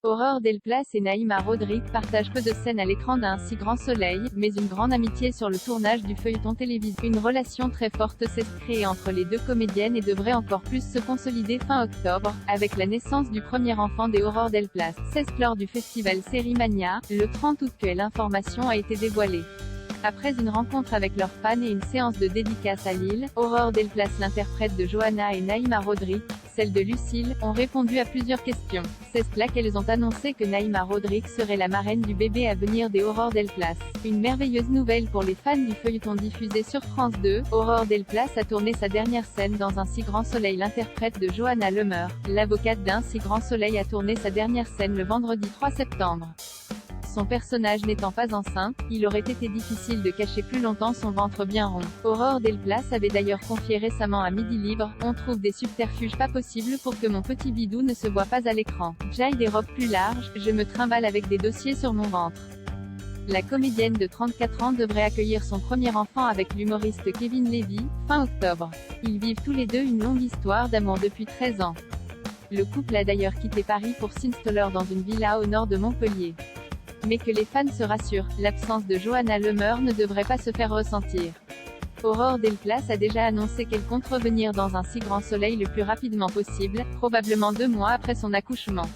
Aurore Delplace et Naïma Rodrigue partagent peu de scènes à l'écran d'un si grand soleil, mais une grande amitié sur le tournage du feuilleton télévisé. Une relation très forte s'est créée entre les deux comédiennes et devrait encore plus se consolider fin octobre, avec la naissance du premier enfant des Aurore Delplace. C'est lors du festival Sérimania, le 30 août que l'information a été dévoilée. Après une rencontre avec leurs fans et une séance de dédicaces à Lille, Aurore Delplace, l'interprète de Johanna, et Naïma Rodrigue, celle de Lucille, ont répondu à plusieurs questions. C'est là qu'elles ont annoncé que Naïma Rodrigue serait la marraine du bébé à venir des Aurore Delplace. Une merveilleuse nouvelle pour les fans du feuilleton diffusé sur France 2. Aurore Delplace a tourné sa dernière scène dans Un si grand soleil. L'interprète de Johanna Lemer, l'avocate d'Un si grand soleil, a tourné sa dernière scène le vendredi 3 septembre. Son personnage n'étant pas enceinte, il aurait été difficile de cacher plus longtemps son ventre bien rond. Aurore Delplace avait d'ailleurs confié récemment à Midi Libre: on trouve des subterfuges pas possibles pour que mon petit bidou ne se voit pas à l'écran. J'aille des robes plus larges, je me trimballe avec des dossiers sur mon ventre. La comédienne de 34 ans devrait accueillir son premier enfant avec l'humoriste Kevin Levy, fin octobre. Ils vivent tous les deux une longue histoire d'amour depuis 13 ans. Le couple a d'ailleurs quitté Paris pour s'installer dans une villa au nord de Montpellier. Mais que les fans se rassurent, l'absence de Johanna Lemer ne devrait pas se faire ressentir. Aurore Delplace a déjà annoncé qu'elle compte revenir dans Un si grand soleil le plus rapidement possible, probablement 2 mois après son accouchement.